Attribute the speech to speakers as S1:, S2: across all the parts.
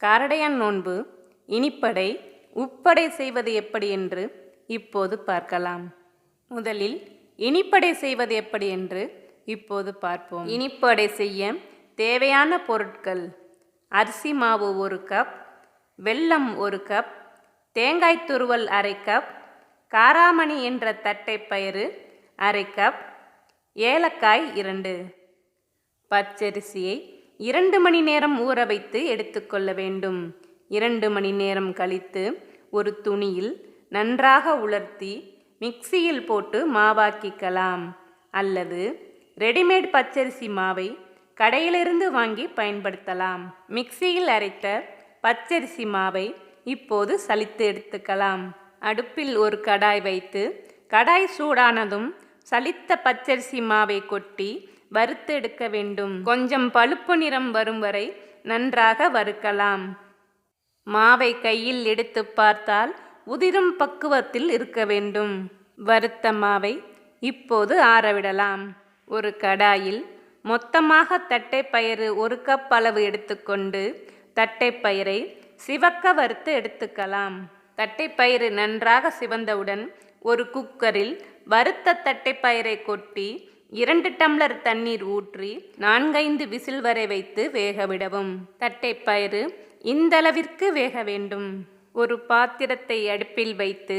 S1: காரடையான் நோன்பு இனிப்படை உப்படை செய்வது எப்படி என்று இப்போது பார்க்கலாம். முதலில் இனிப்படை செய்வது எப்படி என்று இப்போது பார்ப்போம். இனிப்படை செய்ய தேவையான பொருட்கள்: அரிசி மாவு 1 கப், வெல்லம் 1 கப், தேங்காய் துருவல் 1/2 கப், காராமணி என்ற தட்டைப்பயிறு 1/2 கப், ஏலக்காய் 2. பச்சரிசியை 2 மணி நேரம் ஊற வைத்து எடுத்துக்கொள்ள வேண்டும். 2 மணி நேரம் கழித்து ஒரு துணியில் நன்றாக உலர்த்தி மிக்சியில் போட்டு மாவாக்கிக்கலாம். அல்லது ரெடிமேட் பச்சரிசி மாவை கடையிலிருந்து வாங்கி பயன்படுத்தலாம். மிக்சியில் அரைத்த பச்சரிசி மாவை இப்போது சலித்து எடுத்துக்கலாம். அடுப்பில் ஒரு கடாய் வைத்து கடாய் சூடானதும் சலித்த பச்சரிசி மாவை கொட்டி வறுத்து எடுக்க வேண்டும். கொஞ்சம் பழுப்பு நிறம் வரும் வரை நன்றாக வறுக்கலாம். மாவை கையில் எடுத்து பார்த்தால் உதிரும் பக்குவத்தில் இருக்க வேண்டும். வறுத்த மாவை இப்போது ஆறவிடலாம். ஒரு கடாயில் மொத்தமாக தட்டைப்பயிறு 1 கப் அளவு எடுத்துக்கொண்டு தட்டைப்பயிரை சிவக்க வறுத்து எடுத்துக்கலாம். தட்டைப்பயிறு நன்றாக சிவந்தவுடன் ஒரு குக்கரில் வறுத்த தட்டைப்பயிரை கொட்டி 2 டம்ளர் தண்ணீர் ஊற்றி 4-5 விசில் வரை வைத்து வேகவிடவும். தட்டைப்பயிறு இந்தளவிற்கு வேக வேண்டும். ஒரு பாத்திரத்தை அடுப்பில் வைத்து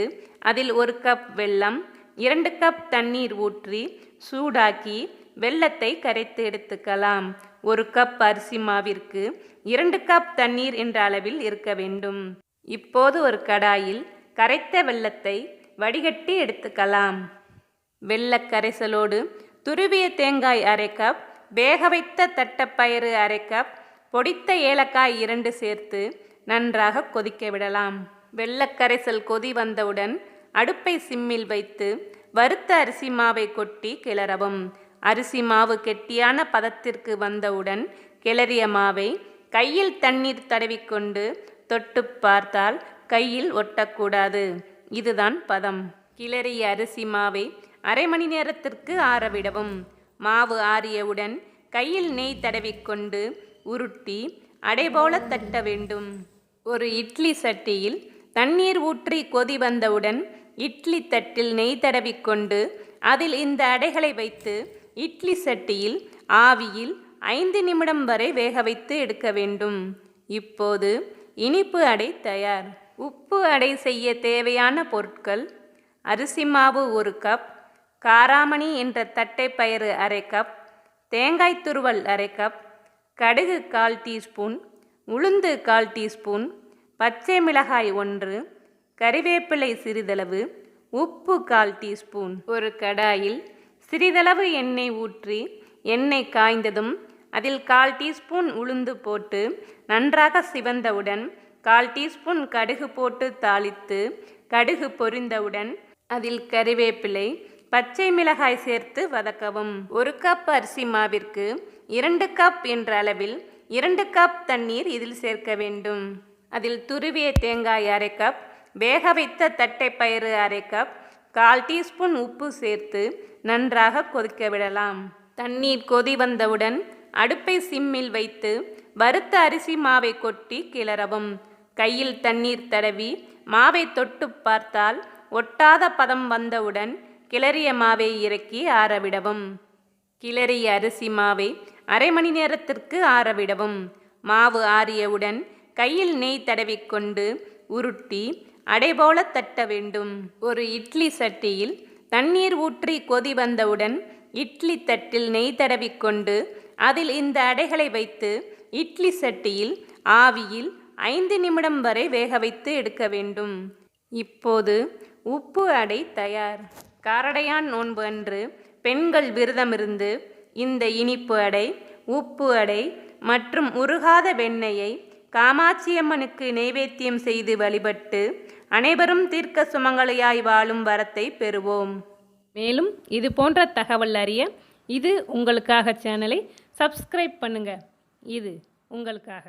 S1: அதில் 1 கப் வெல்லம், 2 கப் தண்ணீர் ஊற்றி சூடாக்கி வெல்லத்தை கரைத்து எடுத்துக்கலாம். 1 கப் அரிசி மாவிற்கு 2 கப் தண்ணீர் என்ற அளவில் இருக்க வேண்டும். இப்போது ஒரு கடாயில் கரைத்த வெல்லத்தை வடிகட்டி எடுத்துக்கலாம். வெல்லக் கரைசலோடு துருவிய தேங்காய் 1/2 கப், வேக வைத்த தட்டைப்பயிறு 1/2 கப், பொடித்த ஏலக்காய் 2 சேர்த்து நன்றாக கொதிக்க விடலாம். வெல்லக் கரைசல் கொதி வந்தவுடன் அடுப்பை சிம்மில் வைத்து வறுத்த அரிசி மாவை கொட்டி கிளறவும். அரிசி மாவு கெட்டியான பதத்திற்கு வந்தவுடன் கிளறிய மாவை கையில் தண்ணீர் தடவிக்கொண்டு தொட்டு பார்த்தால் கையில் ஒட்டக்கூடாது. இதுதான் பதம். கிளறிய அரிசி மாவை அரை மணி நேரத்திற்கு ஆறவிடவும். மாவு ஆறியவுடன் கையில் நெய் தடவிக்கொண்டு உருட்டி அடை போல தட்ட வேண்டும். ஒரு இட்லி சட்டியில் தண்ணீர் ஊற்றி கொதி வந்தவுடன் இட்லி தட்டில் நெய் தடவிக்கொண்டு அதில் இந்த அடைகளை வைத்து இட்லி சட்டியில் ஆவியில் 5 நிமிடம் வரை வேக வைத்து எடுக்க வேண்டும். இப்போது இனிப்பு அடை தயார். உப்பு அடை செய்ய தேவையான பொருட்கள்: அரிசி மாவு 1 கப், காராமணி என்ற தட்டைப்பயிறு 1/2 கப், தேங்காய் துருவல் 1/2 கப், கடுகு 1/4 டீஸ்பூன், உளுந்து 1/4 டீஸ்பூன், பச்சை மிளகாய் 1, கறிவேப்பிலை சிறிதளவு, உப்பு 1/4 டீஸ்பூன். ஒரு கடாயில் சிறிதளவு எண்ணெய் ஊற்றி எண்ணெய் காய்ந்ததும் அதில் 1/4 டீஸ்பூன் உளுந்து போட்டு நன்றாக சிவந்தவுடன் 1/4 டீஸ்பூன் கடுகு போட்டு தாளித்து கடுகு பொரிந்தவுடன் அதில் கறிவேப்பிலை, பச்சை மிளகாய் சேர்த்து வதக்கவும். 1 கப் அரிசி மாவிற்கு 2 கப் என்ற அளவில் 2 கப் தண்ணீர் இதில் சேர்க்க வேண்டும். அதில் துருவிய தேங்காய் 1/2 கப், வேக வைத்த தட்டைப்பயிறு 1/2 கப், 1/4 டீஸ்பூன் உப்பு சேர்த்து நன்றாக கொதிக்க விடலாம். தண்ணீர் கொதி வந்தவுடன் அடுப்பை சிம்மில் வைத்து வறுத்த அரிசி மாவை கொட்டி கிளறவும். கையில் தண்ணீர் தடவி மாவை தொட்டு பார்த்தால் ஒட்டாத பதம் வந்தவுடன் கிளறிய மாவை இறக்கி ஆறவிடவும். கிளறிய அரிசி மாவை அரை மணி நேரத்திற்கு ஆறவிடவும். மாவு ஆறியவுடன் கையில் நெய் தடவிக்கொண்டு உருட்டி அடை போல தட்ட வேண்டும். ஒரு இட்லி சட்டியில் தண்ணீர் ஊற்றி கொதி வந்தவுடன் இட்லி தட்டில் நெய் தடவிக்கொண்டு அதில் இந்த அடைகளை வைத்து இட்லி சட்டியில் ஆவியில் 5 நிமிடம் வரை வேக வைத்து எடுக்க வேண்டும். இப்போது உப்பு அடை தயார். காரடையான் நோன்பு அன்று பெண்கள் விரதமிருந்து இந்த இனிப்பு அடை, உப்பு அடை மற்றும் உருகாத வெண்ணெயை காமாட்சியம்மனுக்கு நைவேத்தியம் செய்து வழிபட்டு அனைவரும் தீர்க்க சுமங்கலியாய் வாழும் வரத்தை பெறுவோம். மேலும் இது போன்ற தகவல் அறிய இது உங்களுக்காக சேனலை சப்ஸ்கிரைப் பண்ணுங்க. இது உங்களுக்காக.